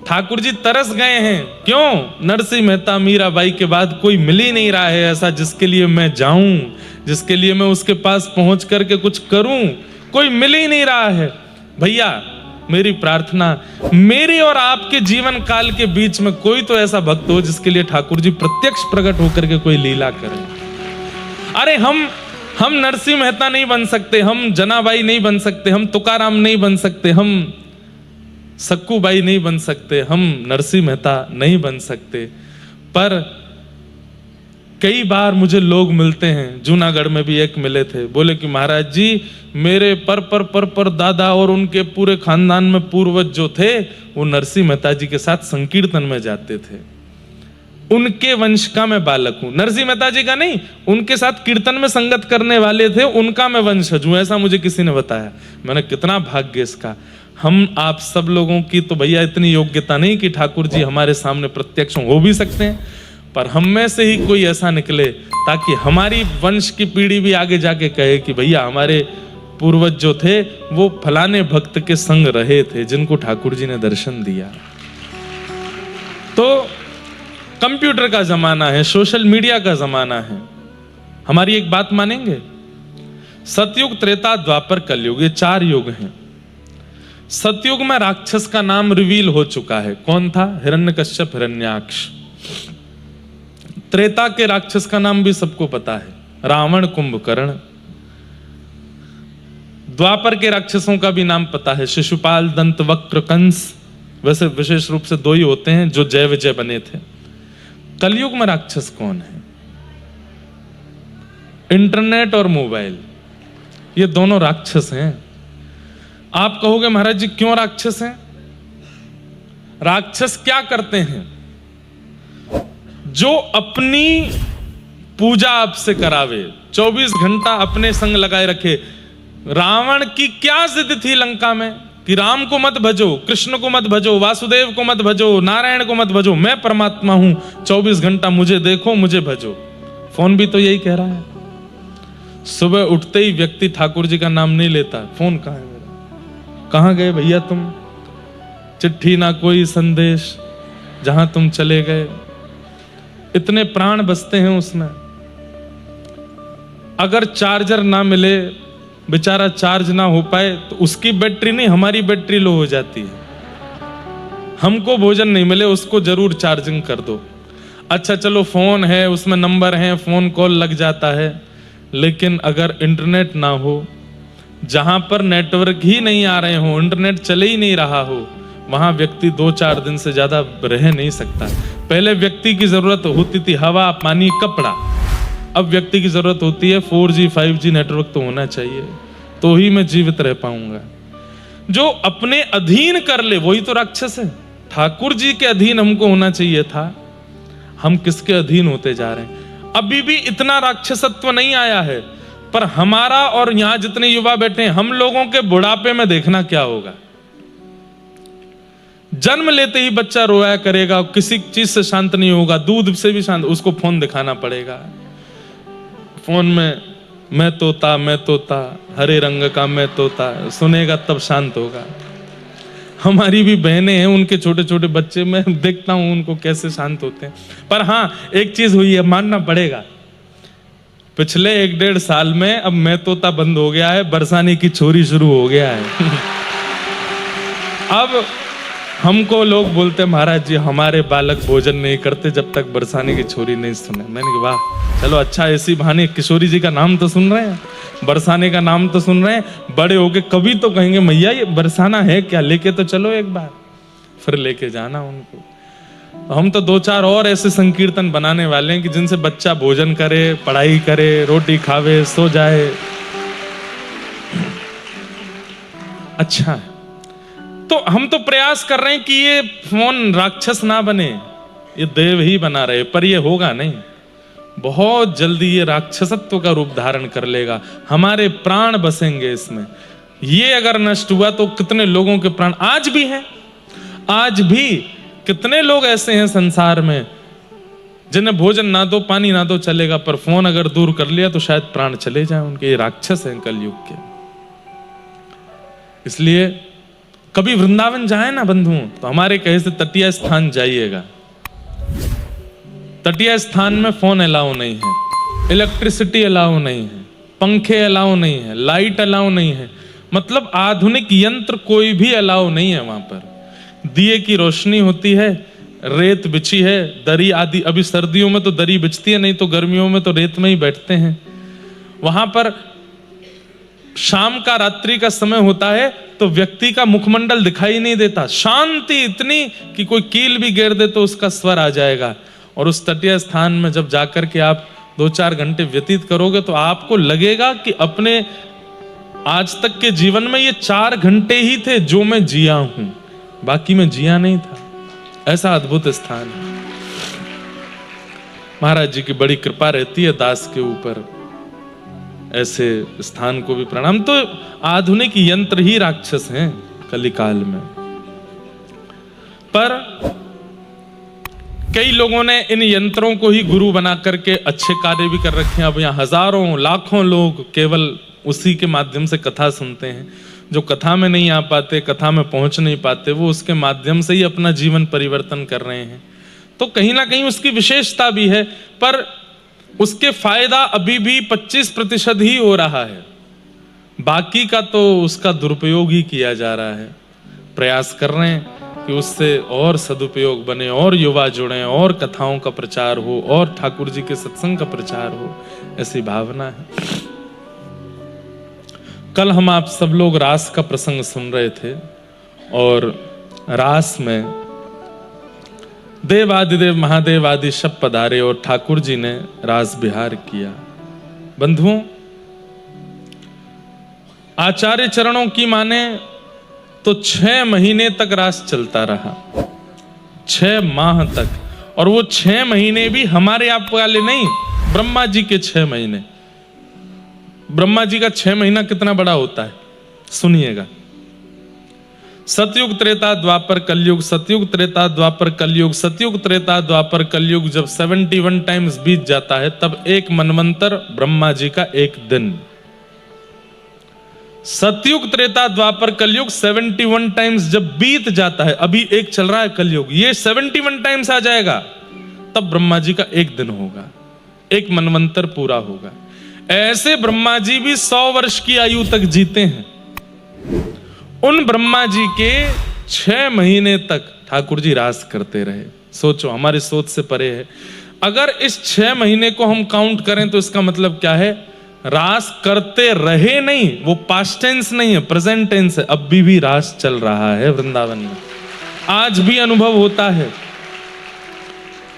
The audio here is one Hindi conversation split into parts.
ठाकुर जी तरस गए हैं। क्यों? नरसिंह मेहता मीराबाई के बाद कोई मिल ही नहीं रहा है ऐसा जिसके लिए मैं जाऊं, जिसके लिए मैं उसके पास पहुंच करके कुछ करूं। कोई मिल ही नहीं रहा है। भैया मेरी प्रार्थना, मेरी और आपके जीवन काल के बीच में कोई तो ऐसा भक्त हो जिसके लिए ठाकुर जी प्रत्यक्ष प्रकट होकर के कोई लीला करें। अरे हम नरसिंह मेहता नहीं बन सकते, हम जनाबाई नहीं बन सकते, हम तुकाराम नहीं बन सकते, हम सक्कूबाई नहीं बन सकते, हम नरसिंह मेहता नहीं बन सकते। पर कई बार मुझे लोग मिलते हैं, जूनागढ़ में भी एक मिले थे, बोले कि महाराज जी मेरे पर दादा और उनके पूरे खानदान में पूर्वज जो थे वो नरसिंह मेहता जी के साथ संकीर्तन में जाते थे, उनके वंश का मैं बालक हूं। नरसिंह मेहता जी का नहीं, उनके साथ कीर्तन में संगत करने वाले थे, उनका मैं वंशज हूं, ऐसा मुझे किसी ने बताया। मैंने कितना भाग्य इसका। हम आप सब लोगों की तो भैया इतनी योग्यता नहीं कि ठाकुर जी हमारे सामने प्रत्यक्ष हो भी सकते हैं, पर हम में से ही कोई ऐसा निकले ताकि हमारी वंश की पीढ़ी भी आगे जाके कहे कि भैया हमारे पूर्वज जो थे वो फलाने भक्त के संग रहे थे जिनको ठाकुर जी ने दर्शन दिया। तो कंप्यूटर का जमाना है, सोशल मीडिया का जमाना है, हमारी एक बात मानेंगे? सतयुग, त्रेता, द्वापर, कलयुग, ये 4 युग हैं। सतयुग में राक्षस का नाम रिवील हो चुका है। कौन था? हिरण्यकश्यप, हिरण्याक्ष। त्रेता के राक्षस का नाम भी सबको पता है, रावण, कुंभकर्ण। द्वापर के राक्षसों का भी नाम पता है, शिशुपाल, दंत वक्र, कंस। वैसे विशेष रूप से 2 ही होते हैं जो जय विजय बने थे। कलयुग में राक्षस कौन है? इंटरनेट और मोबाइल, ये दोनों राक्षस हैं। आप कहोगे महाराज जी क्यों राक्षस हैं? राक्षस क्या करते हैं? जो अपनी पूजा आपसे करावे, 24 घंटा अपने संग लगाए रखे। रावण की क्या जिद थी लंका में कि राम को मत भजो, कृष्ण को मत भजो, वासुदेव को मत भजो, नारायण को मत भजो, मैं परमात्मा हूं, 24 घंटा मुझे देखो, मुझे भजो। फोन भी तो यही कह रहा है। सुबह उठते ही व्यक्ति ठाकुर जी का नाम नहीं लेता, फोन कहां है मेरा, कहां गए भैया तुम, चिट्ठी ना कोई संदेश, जहां तुम चले गए। इतने प्राण बसते हैं उसमें। अगर चार्जर ना मिले, बेचारा चार्ज ना हो पाए, तो उसकी बैटरी नहीं हमारी बैटरी लो हो जाती है। हमको भोजन नहीं मिले, उसको जरूर चार्जिंग कर दो। अच्छा चलो फोन है, उसमें नंबर है, फोन कॉल लग जाता है, लेकिन अगर इंटरनेट ना हो, जहां पर नेटवर्क ही नहीं आ रहे हो, इंटरनेट चले ही नहीं रहा हो, वहां व्यक्ति 2-4 दिन से ज्यादा रह नहीं सकता। पहले व्यक्ति की जरूरत होती थी हवा, पानी, कपड़ा। अब व्यक्ति की जरूरत होती है 4G 5G नेटवर्क तो होना चाहिए, तो ही मैं जीवित रह पाऊंगा। जो अपने अधीन कर ले वही तो राक्षस है। ठाकुर जी के अधीन हमको होना चाहिए था, हम किसके अधीन होते जा रहे हैं? अभी भी इतना राक्षसत्व नहीं आया है, पर हमारा और यहां जितने युवा बैठे हैं, हम लोगों के बुढ़ापे में देखना क्या होगा। जन्म लेते ही बच्चा रोया करेगा, किसी चीज से शांत नहीं होगा, दूध से भी शांत, उसको फोन दिखाना पड़ेगा। फोन में मैं तोता हरे रंग का मैं तोता सुनेगा तब शांत होगा। हमारी भी बहनें हैं, उनके छोटे छोटे बच्चे, मैं देखता हूं उनको कैसे शांत होते हैं। पर हाँ एक चीज हुई है, मानना पड़ेगा, पिछले 1-1.5 साल में अब मैं तोता बंद हो गया है, बरसाने की छोरी शुरू हो गया है। अब हमको लोग बोलते महाराज जी हमारे बालक भोजन नहीं करते जब तक बरसाने की छोरी नहीं सुने। मैंने कहा वाह, चलो अच्छा, ऐसी बहाने किशोरी जी का नाम तो सुन रहे हैं, बरसाने का नाम तो सुन रहे हैं, बड़े होके कभी तो कहेंगे मैया ये बरसाना है क्या, लेके तो चलो एक बार, फिर लेके जाना उनको। हम तो 2-4 और ऐसे संकीर्तन बनाने वाले हैं कि जिनसे बच्चा भोजन करे, पढ़ाई करे, रोटी खावे, सो जाए। अच्छा है, तो हम तो प्रयास कर रहे हैं कि ये फोन राक्षस ना बने, ये देव ही बना रहे, पर ये होगा नहीं। बहुत जल्दी ये राक्षसत्व का रूप धारण कर लेगा, हमारे प्राण बसेंगे इसमें। ये अगर नष्ट हुआ तो कितने लोगों के प्राण आज भी हैं, आज भी कितने लोग ऐसे हैं संसार में जिन्हें भोजन ना दो, पानी ना दो चलेगा, पर फोन अगर दूर कर लिया तो शायद प्राण चले जाए उनके। ये राक्षस हैं कलयुग के। इसलिए कभी वृंदावन जाए ना बंधुओं, तो हमारे कहे से तटीय स्थान जाइएगा। तटीय स्थान में फोन अलाउ नहीं है, इलेक्ट्रिसिटी अलाउ नहीं है, पंखे अलाउ नहीं है, लाइट अलाउ नहीं है, मतलब आधुनिक यंत्र कोई भी अलाउ नहीं है वहां पर। दिए की रोशनी होती है, रेत बिछी है, दरी आदि, अभी सर्दियों में तो दरी बिछती है, नहीं तो गर्मियों में तो रेत में ही बैठते हैं। वहां पर शाम का, रात्रि का समय होता है तो व्यक्ति का मुखमंडल दिखाई नहीं देता, शांति इतनी कि कोई कील भी गिर दे तो उसका स्वर आ जाएगा। और उस तटीय स्थान में जब जाकर के आप 2-4 घंटे व्यतीत करोगे तो आपको लगेगा कि अपने आज तक के जीवन में ये 4 घंटे ही थे जो मैं जिया हूं, बाकी मैं जिया नहीं था। ऐसा अद्भुत स्थान है। महाराज जी की बड़ी कृपा रहती है दास के ऊपर, ऐसे स्थान को भी प्रणाम। तो आधुनिक यंत्र ही राक्षस हैं कलिकाल में। पर कई लोगों ने इन यंत्रों को ही गुरु बना करके अच्छे कार्य भी कर रखे हैं। अब यहाँ हजारों लाखों लोग केवल उसी के माध्यम से कथा सुनते हैं। जो कथा में नहीं आ पाते, कथा में पहुंच नहीं पाते, वो उसके माध्यम से ही अपना जीवन परिवर्तन कर रहे हैं। तो कहीं ना कहीं उसकी विशेषता भी है, पर उसके फायदा अभी भी 25% ही हो रहा है, बाकी का तो उसका दुरुपयोग ही किया जा रहा है। प्रयास कर रहे हैं कि उससे और सदुपयोग बने, और युवा जुड़े, और कथाओं का प्रचार हो, और ठाकुर जी के सत्संग का प्रचार हो, ऐसी भावना है। कल हम आप सब लोग रास का प्रसंग सुन रहे थे, और रास में देवादिदेव महादेव आदि सब पधारे और ठाकुर जी ने रास विहार किया। बंधुओं, आचार्य चरणों की माने तो 6 महीने तक रास चलता रहा, 6 माह तक। और वो 6 महीने भी हमारे आप वाले नहीं, ब्रह्मा जी के 6 महीने। ब्रह्मा जी का 6 महीना कितना बड़ा होता है, सुनिएगा। सतयुग त्रेता द्वापर कलयुग, सतयुग त्रेता द्वापर कलयुग, सतयुग त्रेता द्वापर कलयुग जब 71 टाइम्स बीत जाता है, तब एक मनवंतर ब्रह्मा जी का एक दिन। सतयुग त्रेता द्वापर कलयुग 71 टाइम्स जब बीत जाता है, अभी एक चल रहा है कलयुग, ये 71 टाइम्स आ जाएगा, तब ब्रह्मा जी का एक दिन होगा, एक मनवंतर पूरा होगा। ऐसे ब्रह्मा जी भी 100 वर्ष की आयु तक जीते हैं। उन ब्रह्मा जी के 6 महीने तक ठाकुर जी रास करते रहे। सोचो, हमारी सोच से परे है। अगर इस 6 महीने को हम काउंट करें तो इसका मतलब क्या है, रास करते रहे नहीं, वो पास्ट टेंस नहीं है, प्रेजेंट टेंस है। अब भी रास चल रहा है वृंदावन में, आज भी अनुभव होता है।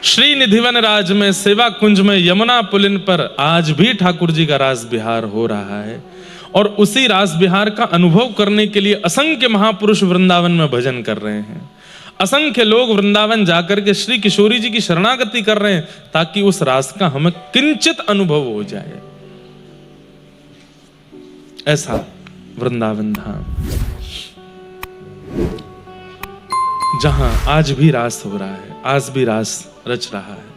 श्री निधिवन राज में, सेवा कुंज में, यमुना पुलिन पर आज भी ठाकुर जी का रास विहार हो रहा है। और उसी रास विहार का अनुभव करने के लिए असंख्य महापुरुष वृंदावन में भजन कर रहे हैं। असंख्य लोग वृंदावन जाकर के श्री किशोरी जी की शरणागति कर रहे हैं, ताकि उस रास का हमें किंचित अनुभव हो जाए। ऐसा वृंदावन धाम, जहां आज भी रास हो रहा है, आज भी रास रच रहा है।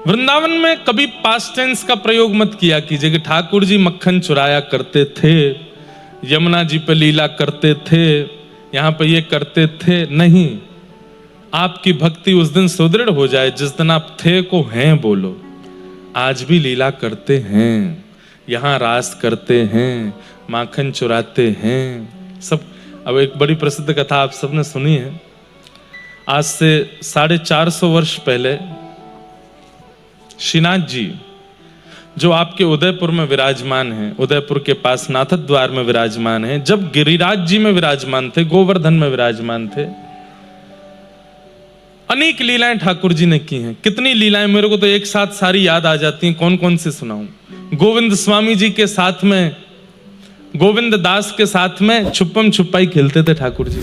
वृंदावन में कभी पास्ट टेंस का प्रयोग मत किया कीजिए कि ठाकुर जी मक्खन चुराया करते थे, यमुना जी पे लीला करते थे, यहां पे ये करते थे। नहीं, आपकी भक्ति उस दिन सुदृढ़ हो जाए जिस दिन आप थे को हैं बोलो। आज भी लीला करते हैं, यहां रास करते हैं, माखन चुराते हैं सब। अब एक बड़ी प्रसिद्ध कथा आप सबने सुनी है। आज से 450 वर्ष पहले श्रीनाथ जी, जो आपके उदयपुर में विराजमान हैं, उदयपुर के पास नाथद द्वार में विराजमान हैं, जब गिरिराज जी में विराजमान थे, गोवर्धन में विराजमान थे, अनेक लीलाएं ठाकुर जी ने की हैं। कितनी लीलाएं, मेरे को तो एक साथ सारी याद आ जाती हैं, कौन कौन सी सुनाऊं। गोविंद स्वामी जी के साथ में, गोविंद दास के साथ में छुपम छुपाई खेलते थे ठाकुर जी।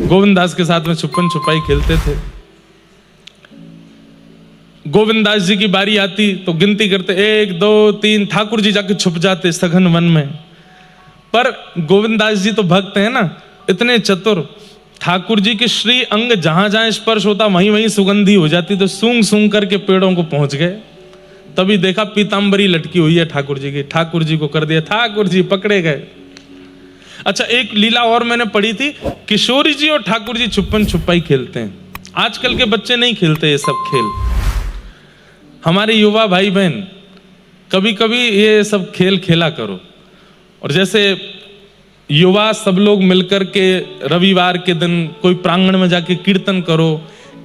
गोविंद दास के साथ में छुपन छुपाई खेलते थे। गोविंद दास जी की बारी आती तो गिनती करते 1 2 3, ठाकुर जी जाके छुप जाते सघन वन में। पर गोविंद दास जी तो भक्त हैं ना, इतने चतुर, ठाकुर जी के श्री अंग जहां जहां स्पर्श होता वहीं वहीं सुगंधी हो जाती, तो सूंघ सूंघ करके पेड़ों को पहुंच गए। तभी देखा पीतांबरी लटकी हुई है ठाकुर जी की, ठाकुर जी को कर दिया, ठाकुर जी पकड़े गए। अच्छा, एक लीला और मैंने पढ़ी थी, किशोरी जी और ठाकुर जी छुपन छुपाई खेलते हैं। आजकल के बच्चे नहीं खेलते ये सब खेल। हमारे युवा भाई बहन कभी कभी ये सब खेल खेला करो। और जैसे युवा सब लोग मिलकर के रविवार के दिन कोई प्रांगण में जाके कीर्तन करो,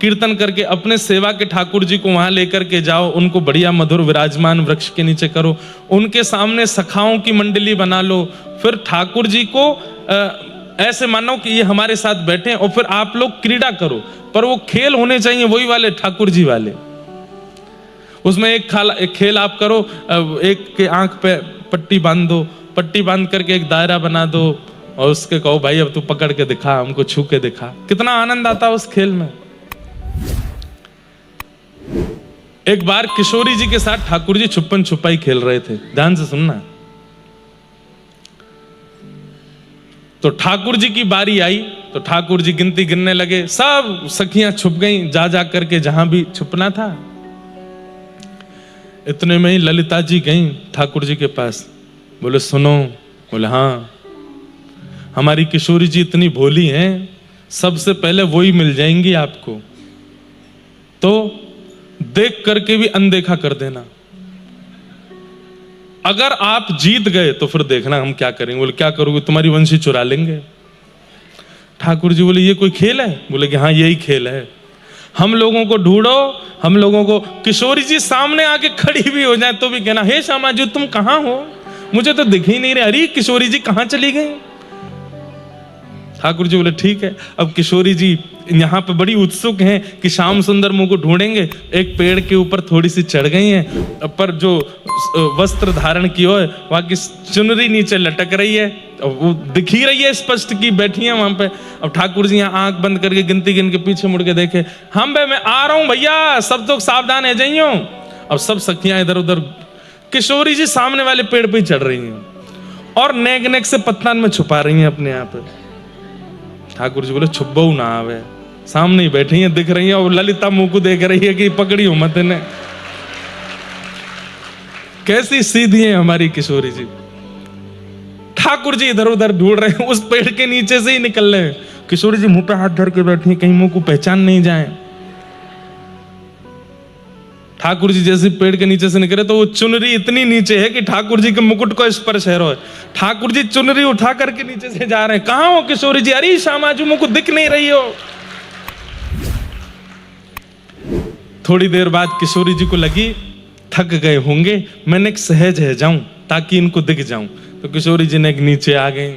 कीर्तन करके अपने सेवा के ठाकुर जी को वहां लेकर के जाओ, उनको बढ़िया मधुर विराजमान वृक्ष के नीचे करो, उनके सामने सखाओं की मंडली बना लो, फिर ठाकुर जी को ऐसे मानो कि ये हमारे साथ बैठे हैं, और फिर आप लोग क्रीड़ा करो। पर वो खेल होने चाहिए वही वाले ठाकुर जी वाले। उसमें एक खेल आप करो, एक के आंख पे पट्टी बांध दो, पट्टी बांध करके एक दायरा बना दो और उसके कहो भाई अब तू पकड़ के दिखा, हमको छू के दिखा। कितना आनंद आता है उस खेल में। एक बार किशोरी जी के साथ ठाकुर जी छुपन छुपाई खेल रहे थे, ध्यान से सुनना। तो ठाकुर जी की बारी आई तो ठाकुर जी गिनती गिनने लगे, सब सखियां छुप गईं जा जा करके जहां भी छुपना था। इतने में ही ललिता जी गईं ठाकुर जी के पास, बोले सुनो। बोले हाँ, हमारी किशोरी जी इतनी भोली हैं, सबसे पहले वो ही मिल जाएंगी आपको, तो देख करके भी अनदेखा कर देना। अगर आप जीत गए तो फिर देखना हम क्या करेंगे। बोले क्या करोगे? तुम्हारी वंशी चुरा लेंगे। ठाकुर जी बोले ये कोई खेल है? बोले कि हाँ यही खेल है। हम लोगों को ढूंढो, हम लोगों को। किशोरी जी सामने आके खड़ी भी हो जाए तो भी कहना हे श्यामा जी तुम कहां हो, मुझे तो दिख ही नहीं रहे। अरे किशोरी जी कहां चली गई? ठाकुर जी बोले ठीक है। अब किशोरी जी यहाँ पे बड़ी उत्सुक हैं कि श्याम सुंदर मुंह को ढूंढेंगे। एक पेड़ के ऊपर थोड़ी सी चढ़ गई हैं, पर जो वस्त्र धारण की हो वहां की चुनरी नीचे लटक रही है, वो दिख ही रही है स्पष्ट की बैठी है वहां पे। अब ठाकुर जी यहाँ आंख बंद करके गिनती गिन के पीछे मुड़ के देखे, हम भाई मैं आ रहा हूं भैया, सब तो सावधान है जाइयो। अब सब सखियां इधर उधर, किशोरी जी सामने वाले पेड़ पे चढ़ रही हैं और नेक नेक से पत्तान में छुपा रही हैं अपने आप। ठाकुर जी बोले छुपो ना आवे, सामने ही बैठी हैं दिख रही हैं, और ललिता मुंह को देख रही है कि पकड़ी हो मत ने। कैसी सीधी है हमारी किशोरी जी। ठाकुर जी इधर उधर ढूंढ रहे हैं, उस पेड़ के नीचे से ही निकल रहे हैं। किशोरी जी मुंह पे हाथ धर के बैठी हैं, कहीं मुंह को पहचान नहीं जाए। ठाकुर जी जैसे पेड़ के नीचे से निकले तो वो चुनरी इतनी नीचे है कि ठाकुर जी के मुकुट को स्पर्श है। ठाकुर जी चुनरी उठा करके नीचे से जा रहे हैं। कहां हो किशोरी जी? अरे श्यामा जी मुझको दिख नहीं रही हो। थोड़ी देर बाद किशोरी जी को लगी थक गए होंगे, मैंने एक सहज है जाऊं ताकि इनको दिख जाऊं। तो किशोरी जी ने एक नीचे आ गई।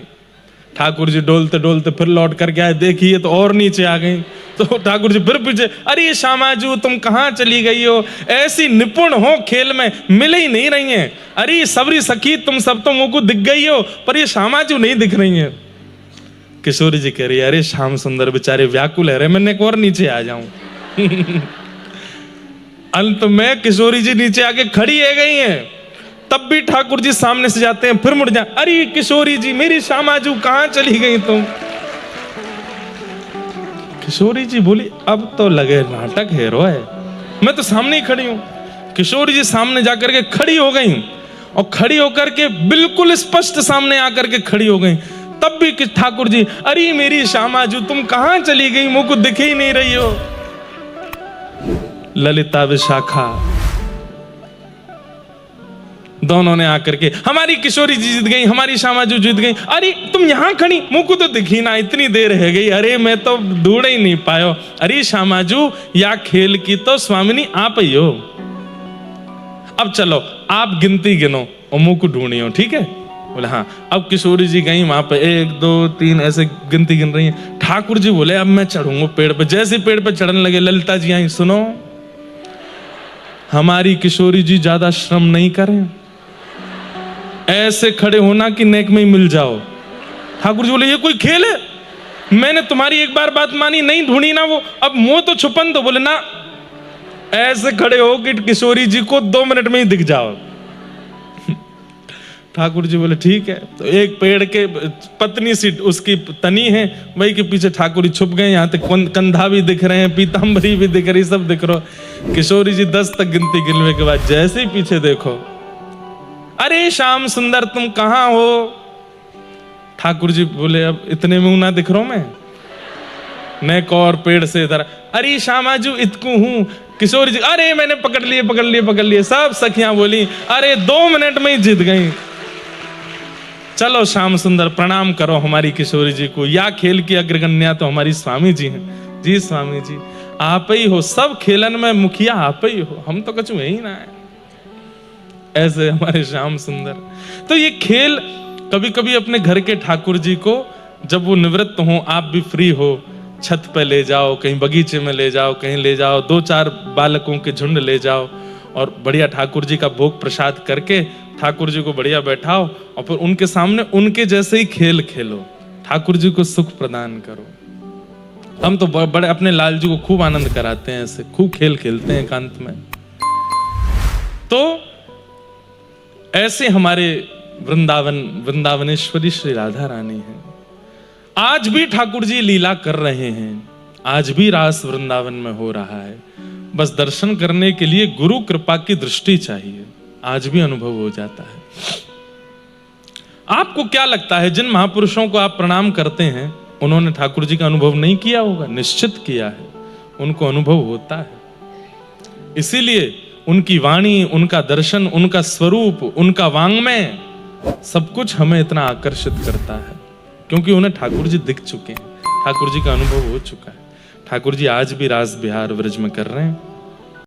ठाकुर जी डोलते डोलते फिर लौट करके आए, देखिए तो और नीचे आ गई। तो ठाकुर जी फिर पूछे, अरे श्यामाजू तुम कहां चली गई हो? ऐसी निपुण हो खेल में, मिल ही नहीं रही हैं। अरे सबरी सखी तुम सब तो मुंह को दिख गई हो, पर ये श्यामाजू नहीं दिख रही हैं। किशोरी जी कह रही है, अरे श्याम सुंदर बेचारे व्याकुल है रे, मैंने एक और नीचे आ जाऊं। अंत में किशोरी जी नीचे आके खड़ी है गई हैं। तब भी ठाकुर जी सामने से जाते हैं, फिर मुड़ जाए, अरे किशोरी जी मेरी श्यामाजू कहां चली गई तुम? किशोरी जी बोली अब तो लगे नाटक है रोए, मैं तो सामने ही खड़ी हूं। किशोरी जी सामने जाकर के खड़ी हो गई, और खड़ी होकर के बिल्कुल स्पष्ट सामने आकर के खड़ी हो गई। तब भी ठाकुर जी, अरे मेरी श्यामाजू तुम कहां चली गई, मुझको दिख ही नहीं रही हो। ललिता विशाखा दोनों ने आकर के, हमारी किशोरी जी जीत गई, हमारी श्यामाजू जीत गई। अरे तुम यहां खड़ी, मुंह को तो दिखी ना, इतनी देर रह गई। अरे मैं तो ढूंढ ही नहीं पायो। अरे श्यामाजू या खेल की तो स्वामिनी आप ही हो। अब चलो आप गिनती गिनो और मुंह को ढूंढियो, ठीक है? बोले हाँ। अब किशोरी जी गई वहां पे 1 2 3 ऐसे गिनती गिन रही हैं। ठाकुर जी बोले अब मैं चढ़ूंगा पेड़ पे। जैसे पेड़ पे चढ़ने लगे, ललिता जी आई, सुनो हमारी किशोरी जी ज्यादा श्रम नहीं करें, ऐसे खड़े होना कि नेक में ही मिल जाओ। ठाकुर जी बोले ये कोई खेल है? मैंने तुम्हारी एक बार बात मानी, नहीं ढूंढी ना वो, अब मुंह तो छुपन दो। बोले ना, ऐसे खड़े हो कि किशोरी जी को 2 मिनट में ही दिख जाओ। ठाकुर जी बोले ठीक है। तो एक पेड़ के पतनी सी उसकी तनी है, वही के पीछे ठाकुर जी छुप गए। यहाँ तक कंधा भी दिख रहे हैं, पीताम्बरी भी दिख रही, सब दिख रहा। किशोरी जी 10 तक गिनती गिनने के बाद जैसे ही पीछे देखो, अरे श्याम सुंदर तुम कहां हो? ठाकुर जी बोले अब इतने में ना दिख रहा हूं मैं, मैं और पेड़ से इधर, अरे श्यामाजू इतकू हूं। किशोरी जी अरे मैंने पकड़ लिए। सब सखियां बोली अरे 2 मिनट में ही जीत गई। चलो श्याम सुंदर प्रणाम करो हमारी किशोरी जी को, या खेल की अग्रगण्या तो हमारी स्वामी जी हैं। जी स्वामी जी आप ही हो, सब खेलन में मुखिया आप ही हो, हम तो कछु है ही ना है। ऐसे हमारे श्याम सुंदर। तो ये खेल कभी कभी अपने घर के ठाकुर जी को, जब वो निवृत्त हो, आप भी फ्री हो, छत पे ले जाओ, कहीं बगीचे में ले जाओ, कहीं ले जाओ, 2-4 बालकों के झुंड ले जाओ और बढ़िया ठाकुर जी का भोग प्रसाद करके ठाकुर जी को बढ़िया बैठाओ और फिर उनके सामने उनके जैसे ही खेल खेलो, ठाकुर जी को सुख प्रदान करो। हम तो बड़े अपने लाल जी को खूब आनंद कराते हैं, ऐसे खूब खेल खेलते हैं एकांत में। तो ऐसे हमारे वृंदावनेश्वरी श्री राधा रानी हैं। आज भी ठाकुर जी लीला कर रहे हैं, आज भी रास वृंदावन में हो रहा है। बस दर्शन करने के लिए गुरु कृपा की दृष्टि चाहिए, आज भी अनुभव हो जाता है। आपको क्या लगता है जिन महापुरुषों को आप प्रणाम करते हैं उन्होंने ठाकुर जी का अनुभव नहीं किया होगा? निश्चित किया है, उनको अनुभव होता है। इसीलिए उनकी वाणी, उनका दर्शन, उनका स्वरूप, उनका वांग्मय, सब कुछ हमें इतना आकर्षित करता है क्योंकि उन्हें ठाकुर जी दिख चुके हैं, ठाकुर जी का अनुभव हो चुका है। ठाकुर जी आज भी रास बिहार व्रज में कर रहे हैं।